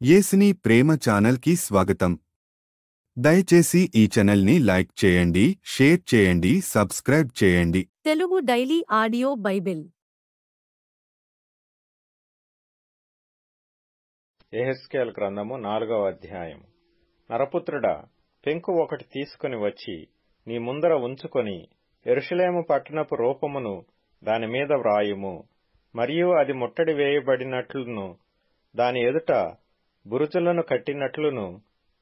యేసుని ప్రేమ ఛానల్ కి స్వాగతం. దయచేసి ఈ ఛానల్ ని లైక్ చేయండి, షేర్ చేయండి, సబ్స్క్రైబ్ చేయండి. తెలుగు డైలీ ఆడియో బైబిల్ యెహెజ్కేలు గ్రంథము 4వ అధ్యాయం. నరపుత్రుడా, పెంకు ఒకటి తీసుకుని వచ్చి నీ ముందర ఉంచుకొని యెరూషలేము పట్టణపు రూపమును దానిమీద వ్రాయుము. మరియు అది ముట్టడి వేయబడినట్లును, దాని ఎదుట బురుజులను కట్టినట్లును,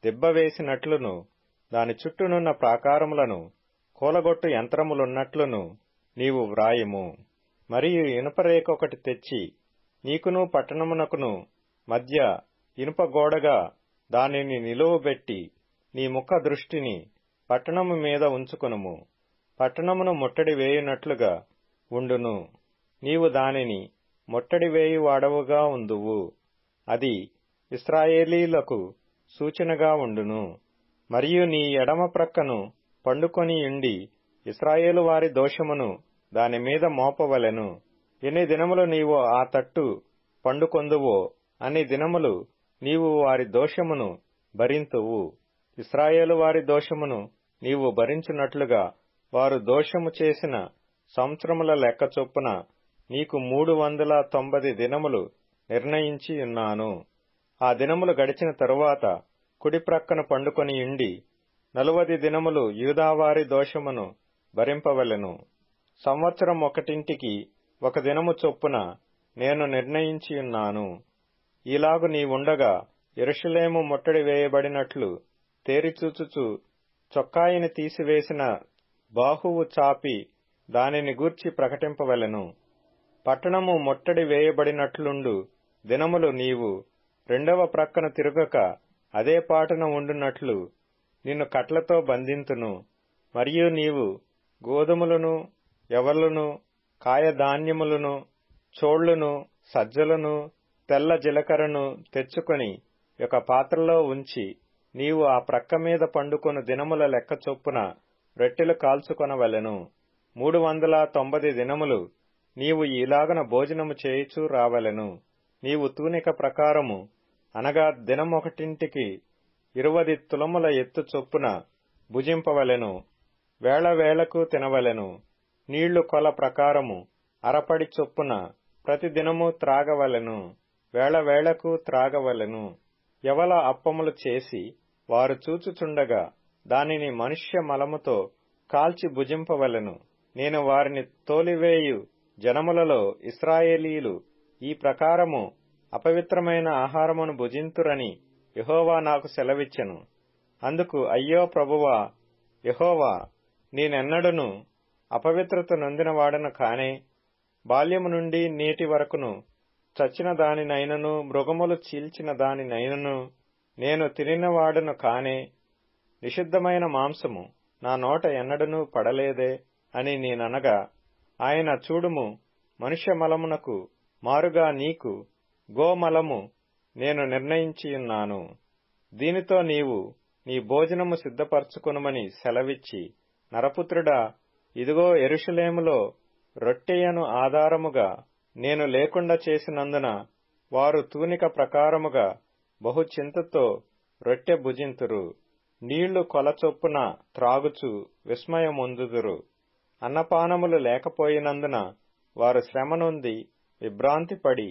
దిబ్బవేసినట్లును, దాని చుట్టూనున్న ప్రాకారములను కూలగొట్టు యంత్రములున్నట్లును నీవు వ్రాయుము. మరియు ఇనుపరేక ఒకటి తెచ్చి నీకును పట్టణమునకును మధ్య ఇనుప గోడగా దానిని నిలువబెట్టి నీ ముఖ దృష్టిని పట్టణము మీద ఉంచుకొనుము. పట్టణమును ముట్టడి వేయునట్లుగా ఉండును. నీవు దానిని ముట్టడి వేయువాడవుగా ఉందువు. అది ఇశ్రాయేలీయులకు సూచనగా ఉండును. మరియు నీ ఎడమ ప్రక్కను పండుకొనియుండి ఇశ్రాయేలు వారి దోషమును దానిమీద మోపవలెను. ఎన్ని దినములు నీవు ఆ తట్టు పండుకొందువో అన్ని దినములు నీవు వారి దోషమును భరింతువు. ఇశ్రాయేలు వారి దోషమును నీవు భరించున్నట్లుగా వారు దోషము చేసిన సంవత్సరముల లెక్క చొప్పున నీకు 390 దినములు నిర్ణయించి ఉన్నాను. ఆ దినములు గడిచిన తరువాత కుడి ప్రక్కన పండుకొనియుండి 40 దినములు యూదావారి దోషమును భరింపవలెను. సంవత్సరం ఒకటింటికి ఒక దినము చొప్పున నేను నిర్ణయించియున్నాను. ఈలాగు నీవుండగా యెరూషలేము ముట్టడి వేయబడినట్లు తేరిచూచుచు చొక్కాయిని తీసివేసిన బాహువు చాపి దానిని గూర్చి ప్రకటింపవలెను. పట్టణము ముట్టడి వేయబడినట్లుండు దినములు నీవు రెండవ ప్రక్కన తిరుగక అదే పాటున ఉండునట్లు నిన్ను కట్లతో బంధింతును. మరియు నీవు గోధుమలను, యవలును, కాయధాన్యములను, చోళ్లును, సజ్జలను, తెల్ల జీలకర్రను తెచ్చుకొని ఒక పాత్రలో ఉంచి నీవు ఆ ప్రక్క మీద పండుకొను దినముల లెక్క చొప్పున రొట్టెలు కాల్చుకొనవలెను. 390 దినములు నీవు ఈలాగన భోజనము చేయుచూ రావలెను. నీవు తూనిక ప్రకారము అనగా దినమొకటింటికి 20 తులముల ఎత్తు చొప్పున భుజింపవలెను. వేళ వేళకు తినవలెను. నీళ్లు కొల ప్రకారము అరపడి చొప్పున ప్రతి దినము త్రాగవలెను. వేళ వేళకు త్రాగవలెను. యవల అప్పములు చేసి వారు చూచుచుండగా దానిని మనుష్య మలముతో కాల్చి భుజింపవలెను. నేను వారిని తోలివేయు జనములలో ఇశ్రాయేలీయులు ఈ ప్రకారము అపవిత్రమైన ఆహారమును భుజింతురని యెహోవా నాకు సెలవిచ్చెను. అందుకు అయ్యో ప్రభువా యెహోవా, నేనెన్నడను అపవిత్రత నొందినవాడను కానే, బాల్యము నుండి నేటి వరకును చచ్చిన దానినైనను మృగములు చీల్చిన దానినైనను నేను తినినవాడను కానే, నిషిద్ధమైన మాంసము నా నోట ఎన్నడనూ పడలేదే అని నేననగా, ఆయన చూడుము, మనుష్య మలమునకు మారుగా నీకు గోమలము నేను నిర్ణయించియున్నాను. దీనితో నీవు నీ భోజనము సిద్ధపరచుకొనుమని సెలవిచ్చి, నరపుత్రుడా, ఇదిగో యెరూషలేములో రొట్టెయను ఆధారముగా నేను లేకుండా చేసినందున వారు తూనిక ప్రకారముగా బహు చింతతో రొట్టె భుజింతురు. నీళ్లు కొలచొప్పున త్రాగుచు విస్మయమొందుదురు. అన్నపానములు లేకపోయినందున వారు శ్రమనొంది విభ్రాంతిపడి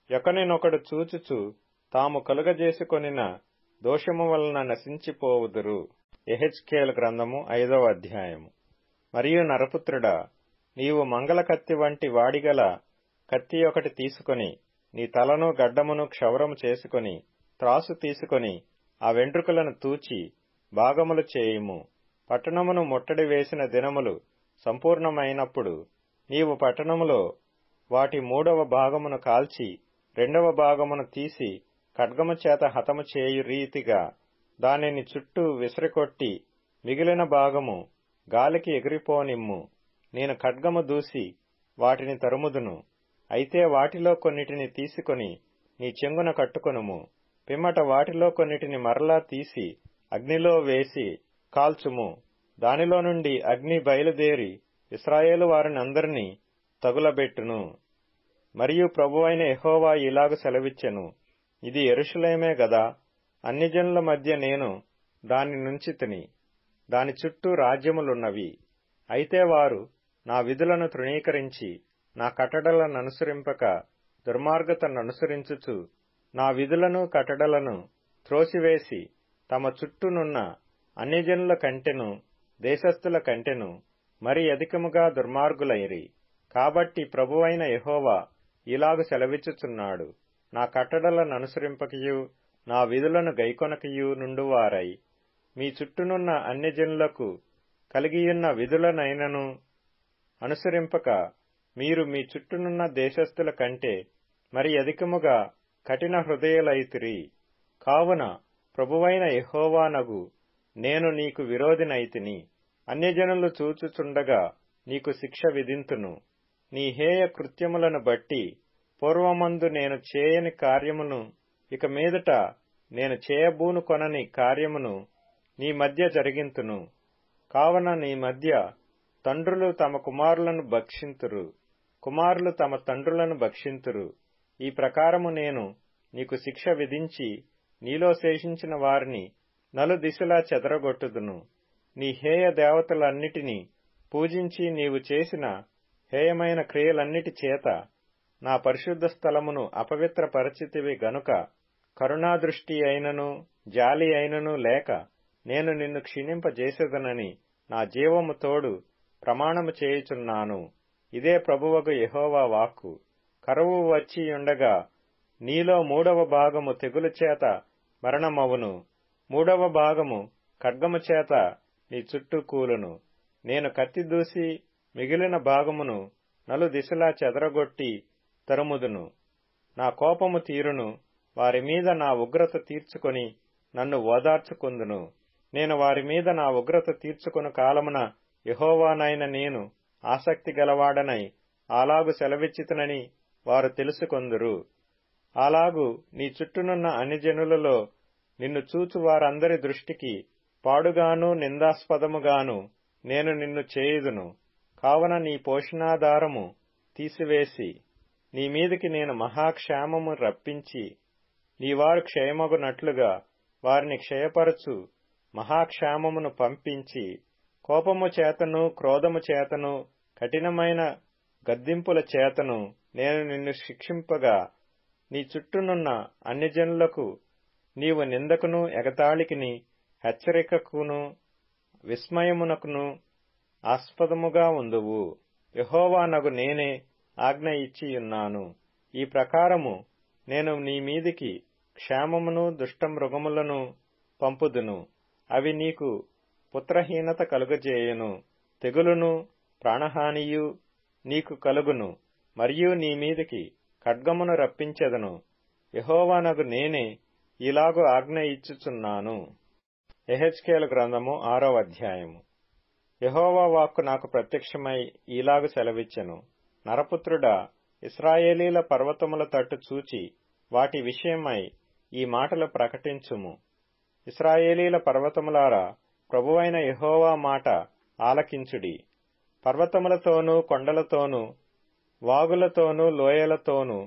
ఒకనినొకడు చూచుచు తాము కలుగజేసుకొనిన దోషము వలన నశించిపోవుదురు. యెహెజ్కేలు గ్రంథము 5వ అధ్యాయము. మరియు నరపుత్రుడా, నీవు మంగళ కత్తి వంటి వాడిగల కత్తి ఒకటి తీసుకొని నీ తలను గడ్డమును క్షౌరము చేసుకొని త్రాసు తీసుకొని ఆ వెంట్రుకలను తూచి భాగములు చేయుము. పట్టణమును ముట్టడి వేసిన దినములు సంపూర్ణమైనప్పుడు నీవు పట్టణములో వాటి 3వ భాగమును కాల్చి 2వ భాగమును తీసి ఖడ్గము చేత హతము చేయు రీతిగా దానిని చుట్టూ విసిరికొట్టి మిగిలిన భాగము గాలికి ఎగిరిపోనిమ్ము. నేను ఖడ్గము దూసి వాటిని తరుముదును. అయితే వాటిలో కొన్నిటిని తీసుకొని నీ చెంగున కట్టుకొనుము. పిమ్మట వాటిలో కొన్నిటిని మరలా తీసి అగ్నిలో వేసి కాల్చుము. దానిలో నుండి అగ్ని బయలుదేరి ఇశ్రాయేలు వారినందరినీ తగులబెట్టును. మరియు ప్రభువైన యెహోవా ఇలాగు సెలవిచ్చెను, ఇది యెరూషలేమే గదా, అన్ని జనుల మధ్య నేను దాని నుంచితిని, దాని చుట్టూ రాజ్యములున్నవి. అయితే వారు నా విధులను తృణీకరించి నా కట్టడలననుసరింపక దుర్మార్గతననుసరించుచు నా విధులను కట్టడలను త్రోసివేసి తమ చుట్టూనున్న అన్ని జనుల కంటెను దేశస్థుల కంటెను మరి అధికముగా దుర్మార్గులైరి. కాబట్టి ప్రభువైన యెహోవా ఇలాగు సెలవిచ్చుచున్నాడు, నా కట్టడలననుసరింపకయు నా విధులను గైకొనకయు నుండువారై మీ చుట్టూనున్న అన్ని జనులకు కలిగియున్న విధులనైనను అనుసరింపక మీరు మీ చుట్టూనున్న దేశస్థుల కంటే మరి అధికముగా కఠిన హృదయులైతిరి. కావున ప్రభువైన యెహోవానగు నేను నీకు విరోధినైతిని. అన్యజనులు చూచుచుండగా నీకు శిక్ష విధింతును. నీ హేయ కృత్యములను బట్టి పూర్వమందు నేను చేయని కార్యమును ఇక మీదట నేను చేయబూను కొనని కార్యమును నీ మధ్య జరిగింతును. కావున నీ మధ్య తండ్రులు తమ కుమారులను భక్షింతురు, కుమారులు తమ తండ్రులను భక్షింతురు. ఈ ప్రకారము నేను నీకు శిక్ష విధించి నీలో శేషించిన వారిని నలుదిశలా చెదరగొట్టుదును. నీ హేయ దేవతలన్నిటినీ పూజించి నీవు చేసిన హేయమైన క్రియలన్నిటి చేత నా పరిశుద్ధ స్థలమును అపవిత్రపరచితివి గనుక కరుణాదృష్టి అయినను జాలి అయినను లేక నేను నిన్ను క్షీణింపజేసేదనని నా జీవము తోడు ప్రమాణము చేయుచున్నాను. ఇదే ప్రభువగు యెహోవా వాక్కు. కరువు వచ్చియుండగా నీలో 3వ భాగము తెగులు చేత మరణమవును, 3వ భాగము ఖడ్గము చేత నీ చుట్టూ కూలును. నేను కత్తి దూసి మిగిలిన భాగమును నలుదిశలా చెదరగొట్టి తరుముదును. నా కోపము తీరును, వారి మీద నా ఉగ్రత తీర్చుకొని నన్ను ఓదార్చుకొందును. నేను వారి మీద నా ఉగ్రత తీర్చుకొను కాలమున యెహోవానైన నేను ఆసక్తి గలవాడనై అలాగు సెలవిచ్చితనని వారు తెలుసుకొందురు. అలాగు నీ చుట్టూనున్న అన్ని జనులలో నిన్ను చూచు వారందరి దృష్టికి పాడుగాను నిందాస్పదముగాను నేను నిన్ను చేయుదును. కావున నీ పోషణాధారము తీసివేసి నీ మీదికి నేను మహాక్షేమము రప్పించి నీవారు క్షయమగునట్లుగా వారిని క్షయపరచు మహాక్షేమమును పంపించి కోపము చేతను క్రోధము చేతను కఠినమైన గద్దింపుల చేతను నేను నిన్ను శిక్షింపగా నీ చుట్టూనున్న అన్ని జనులకు నీవు నిందకును ఎగతాళికిని హెచ్చరికకును విస్మయమునకును ఆస్పదముగా ఉందువు. యెహోవానగు నేనే ఆజ్ఞ ఇచ్చియున్నాను. ఈ ప్రకారము నేను నీ మీదికి క్షేమమును దుష్టమృగములను పంపుదును. అవి నీకు పుత్రహీనత కలుగజేయును. తెగులును ప్రాణహానియు నీకు కలుగును. మరియు నీ మీదికి ఖడ్గమును రప్పించెదను. యెహోవానగు నేనే ఇలాగు ఆజ్ఞ ఇచ్చుచున్నాను. యెహెజ్కేలు గ్రంథము 6వ అధ్యాయము. యెహోవా వాక్కు నాకు ప్రత్యక్షమై ఇలాగు సెలవిచ్చెను. నరపుత్రుడా, ఇశ్రాయేలీల పర్వతముల తట్టు చూచి వాటి విషయమై ఈ మాటలు ప్రకటించుము. ఇశ్రాయేలీల పర్వతములారా, ప్రభువైన యెహోవా మాట ఆలకించుడి. పర్వతములతోనూ కొండలతోనూ వాగులతోనూ లోయలతోనూ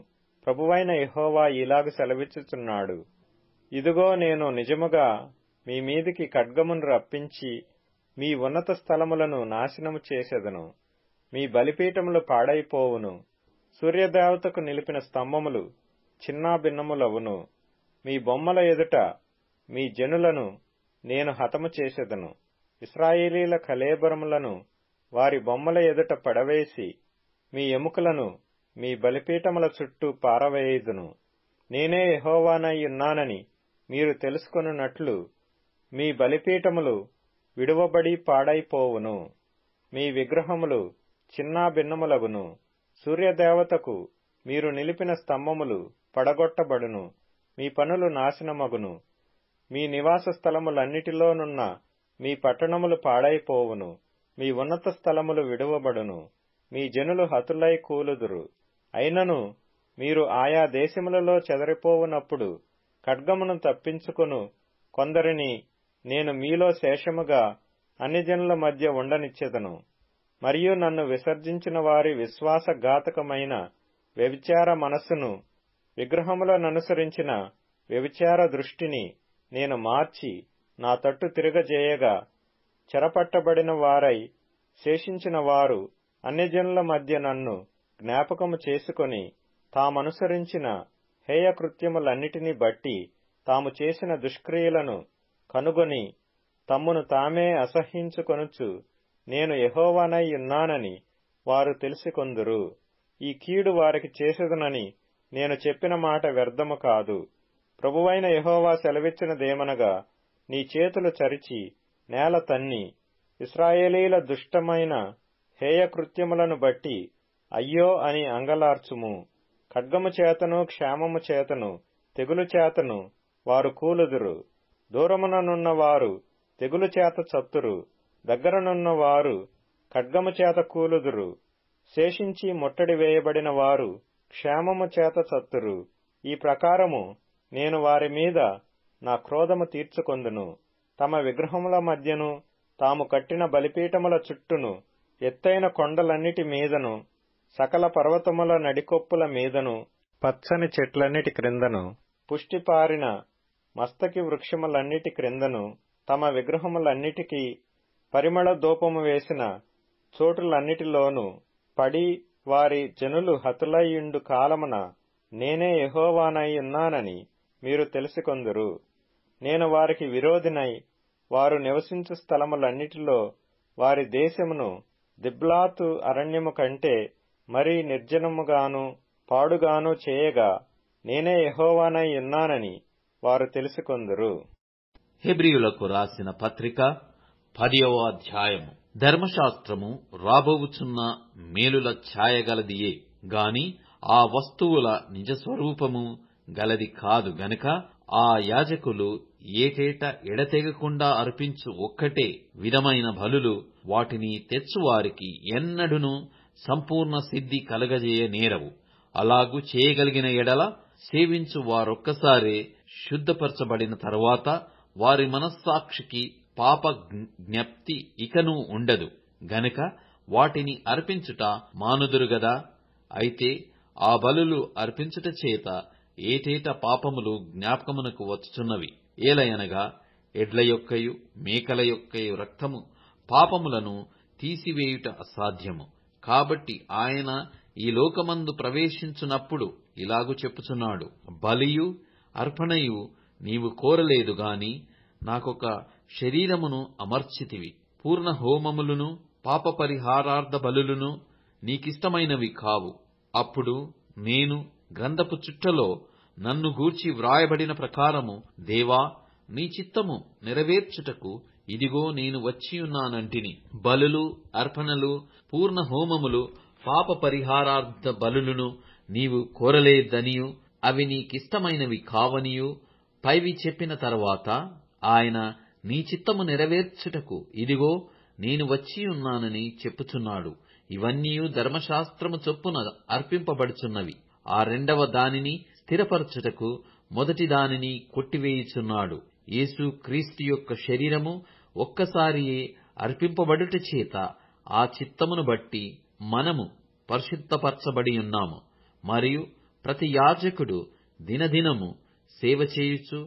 ప్రభువైన యెహోవా ఇలాగు సెలవిచ్చుచున్నాడు. ఇదిగో, నేను నిజముగా మీ మీదికి ఖడ్గమును రప్పించి మీ ఉన్నత స్థలములను నాశనము చేసెదను. మీ బలిపీఠములు పాడైపోవును. సూర్యదేవతకు నిలిపిన స్తంభములు చిన్నాభిన్నములవును. మీ బొమ్మల ఎదుట మీ జనులను నేను హతము చేసెదను. ఇశ్రాయేలీల కళేబరములను వారి బొమ్మల ఎదుట పడవేసి మీ ఎముకలను మీ బలిపీఠముల చుట్టూ పారవేయుదును. నేనే యెహోవానైయున్నానని మీరు తెలుసుకొనున్నట్లు మీ బలిపీఠములు విడువబడి పాడైపోవును. మీ విగ్రహములు చిన్నాభిన్నములగును. సూర్యదేవతకు మీరు నిలిపిన స్తంభములు పడగొట్టబడును. మీ పనులు నాశనమగును. మీ నివాస స్థలములన్నిటిలోనున్న మీ పట్టణములు పాడైపోవును. మీ ఉన్నత స్థలములు విడువబడును. మీ జనులు హతులై కూలుదురు. అయినను మీరు ఆయా దేశములలో చెదరిపోవునప్పుడు ఖడ్గమును తప్పించుకొను కొందరిని నేను మీలో శేషముగా అన్ని జనుల మధ్య ఉండనిచ్చెదను. మరియు నన్ను విసర్జించిన వారి విశ్వాసఘాతకమైన వ్యభిచార మనస్సును విగ్రహములననుసరించిన వ్యభిచార దృష్టిని నేను మార్చి నా తట్టు తిరగజేయగా, చెరపట్టబడిన వారై శేషించిన వారు అన్యజనుల మధ్య నన్ను జ్ఞాపకము చేసుకొని తామనుసరించిన హేయకృత్యములన్నిటినీ బట్టి తాము చేసిన దుష్క్రియలను కనుగొని తమ్మును తామే అసహ్యించుకొనుచు నేను యెహోవానై ఉన్నానని వారు తెలిసికొందురు. ఈ కీడు వారికి చేసేదనని నేను చెప్పిన మాట వ్యర్థము కాదు. ప్రభువైన యెహోవా సెలవిచ్చినదేమనగా, నీ చేతులు చరిచి నేల తన్ని ఇశ్రాయేలీల దుష్టమైన హేయకృత్యములను బట్టి అయ్యో అని అంగలార్చుము. ఖడ్గము చేతను క్షామము చేతను తెగులు చేతను వారు కూలుదురు. దూరముననున్న వారు తెగులు చేత చత్తురు, దగ్గరనున్న వారు ఖడ్గము చేత కూలుదురు. శేషించి ముట్టడి వేయబడిన వారు క్షేమము చేత చత్తురు. ఈ ప్రకారము నేను వారి మీద నా క్రోధము తీర్చుకొందును. తమ విగ్రహముల మధ్యను తాము కట్టిన బలిపీఠముల చుట్టూను ఎత్తైన కొండలన్నిటి మీదను సకల పర్వతముల నడికొప్పుల మీదను పచ్చని చెట్లన్నిటి క్రిందను పుష్టిపారిన మస్తకి వృక్షములన్నిటి క్రిందను తమ విగ్రహములన్నిటికీ పరిమళ ధూపము వేసిన చోటులన్నిటిలోనూ పడి వారి జనులు హతులయ్యుండు కాలమున నేనే యెహోవానై ఉన్నానని మీరు తెలిసికొందురు. నేను వారికి విరోధినై వారు నివసించు స్థలములన్నిటిలో వారి దేశమును దిబ్లాతు అరణ్యము కంటే మరీ నిర్జనముగాను పాడుగాను చేయగా నేనే యెహోవానై ఉన్నానని వారు తెలుసుకొందురు. హెబ్రీయులకు రాసిన పత్రిక 10వ అధ్యాయము. ధర్మశాస్త్రము రాబోవుచున్న మేలుల ఛాయగలదియే గాని ఆ వస్తువుల నిజస్వరూపము గలది కాదు గనుక ఆ యాజకులు ఏటేటా ఎడతెగకుండా అర్పించు ఒక్కటే విధమైన బలులు వాటిని తెచ్చువారికి ఎన్నడును సంపూర్ణ సిద్ధి కలగజేయ నేరవు. అలాగు చేయగలిగిన ఎడల సేవించు వారొక్కసారే శుద్ధపరచబడిన తరువాత వారి మనస్సాక్షికి పాప జ్ఞప్తి ఇకనూ ఉండదు గనుక వాటిని అర్పించుట మానుదురు గదా. అయితే ఆ బలులు అర్పించుట చేత ఏటేట పాపములు జ్ఞాపకమునకు వచ్చుచున్నవి. ఏలయనగా ఎడ్ల యొక్కయు మేకల యొక్కయు రక్తము పాపములను తీసివేయుట అసాధ్యము. కాబట్టి ఆయన ఈ లోకమందు ప్రవేశించునప్పుడు ఇలాగు చెప్పుచున్నాడు, బలియు అర్పణయు నీవు కోరలేదు గాని నాకొక శరీరమును అమర్చితివి. పూర్ణ హోమములను పాప పరిహారార్థ బలులను నీకిష్టమైనవి కావు. అప్పుడు నేను గ్రంథపు చుట్టలో నన్ను గూర్చి వ్రాయబడిన ప్రకారము, దేవా నీ చిత్తము నెరవేర్చుటకు ఇదిగో నేను వచ్చియున్నానంటిని. బలులు అర్పణలు పూర్ణ హోమములు పాప పరిహారార్థ బలులను నీవు కోరలేదనియు అవి నీకిష్టమైనవి కావనియు పైవి చెప్పిన తరువాత ఆయన నీ చిత్తము నెరవేర్చుటకు ఇదిగో నేను వచ్చియున్నానని చెప్పుచున్నాడు. ఇవన్నీ ధర్మశాస్త్రము చొప్పున అర్పింపబడుచున్నవి. ఆ రెండవ దానిని స్థిరపరచుటకు మొదటి దానిని కొట్టివేయుచున్నాడు. యేసు క్రీస్తు యొక్క శరీరము ఒక్కసారియే అర్పింపబడుట చేత ఆ చిత్తమును బట్టి మనము పరిశుద్ధపరచబడి ఉన్నాము. మరియు ప్రతి యాజకుడు దినదినము సేవ చేయుచు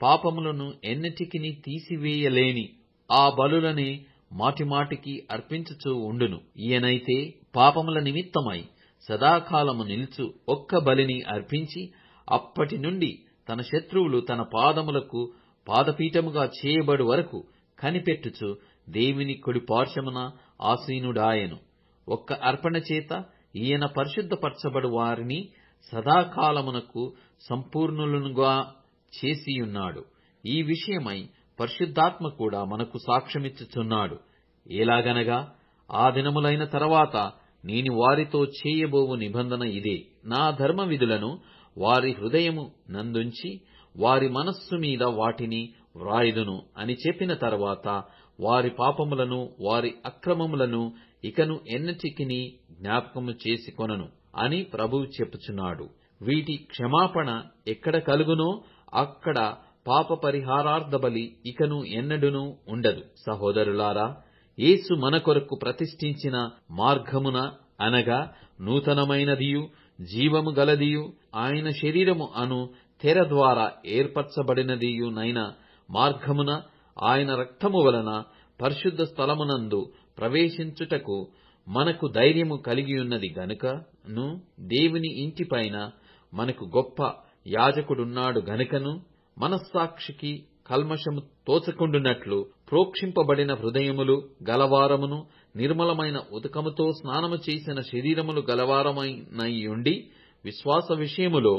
పాపములను ఎన్నటికిని తీసివేయలేని ఆ బలులనే మాటిమాటికి అర్పించుచూ ఉండును. ఈయనైతే పాపముల నిమిత్తమై సదాకాలము నిలుచు ఒక్క బలిని అర్పించి అప్పటి నుండి తన శత్రువులు తన పాదములకు పాదపీఠముగా చేయబడు వరకు కనిపెట్టుచు దేవుని కుడి పార్శ్వమున ఆసీనుడాయెను. ఒక్క అర్పణ చేత ఈయన పరిశుద్ధపరచబడు వారిని సదాకాలమునకు సంపూర్ణులుగా చేసియున్నాడు. ఈ విషయమై పరిశుద్ధాత్మ కూడా మనకు సాక్ష్యమిచ్చుచున్నాడు. ఎలాగనగా ఆ దినములైన తరువాత నేను వారితో చేయబోవు నిబంధన ఇదే, నా ధర్మ విధులను వారి హృదయము నందుంచి వారి మనస్సు మీద వాటిని వ్రాయుదును అని చెప్పిన తరువాత వారి పాపములను వారి అక్రమములను ఇకను ఎన్నటికిని జ్ఞాపకము చేసుకొనను అని ప్రభువు చెప్పుచున్నాడు. వీటి క్షమాపణ ఎక్కడ కలుగునో అక్కడ పాప పరిహారార్థ బలి ఇకను ఎన్నడునూ ఉండదు. సహోదరులారా, యేసు మన కొరకు ప్రతిష్ఠించిన మార్గమున అనగా నూతనమైనదియు జీవము గలదియు ఆయన శరీరము అను తెర ద్వారా ఏర్పరచబడినదియునైన మార్గమున ఆయన రక్తము వలన పరిశుద్ధ స్థలమునందు ప్రవేశించుటకు మనకు ధైర్యము కలిగియున్నది గనుకను, దేవుని ఇంటిపైన మనకు గొప్ప యాజకుడున్నాడు గనుకను, మనస్సాక్షికి కల్మషము తోచకుండునట్లు ప్రోక్షింపబడిన హృదయములు గలవారమును, నిర్మలమైన ఉదకముతో స్నానము చేసిన శరీరములు గలవారమైనయుండి, విశ్వాస విషయములో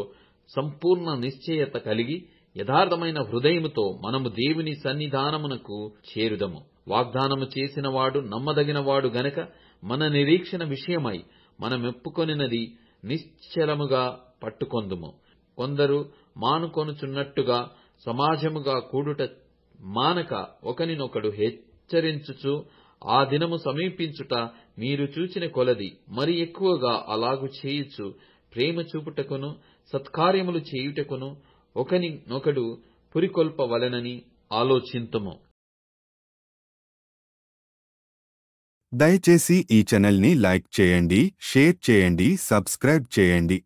సంపూర్ణ నిశ్చయత కలిగి యథార్థమైన హృదయముతో మనము దేవుని సన్నిధానమునకు చేరుదము. వాగ్దానము చేసిన వాడు నమ్మదగినవాడు గనక మన నిరీక్షణ విషయమై మనమెప్పుకొనినది నిశ్చలముగా పట్టుకొందుము. కొందరు మానుకొనుచున్నట్టుగా సమాజముగా కూడుట మానక ఒకనినొకడు హెచ్చరించుచు, ఆ దినము సమీపించుట మీరు చూచిన కొలది మరి ఎక్కువగా అలాగు చేయుచు, ప్రేమ చూపుటకును సత్కార్యములు చేయుటకును ఒకనినొకడు పురికొల్పవలెనని ఆలోచింతుము. దయచేసి ఈ ఛానల్ని లైక్ చేయండి, షేర్ చేయండి, సబ్స్క్రైబ్ చేయండి.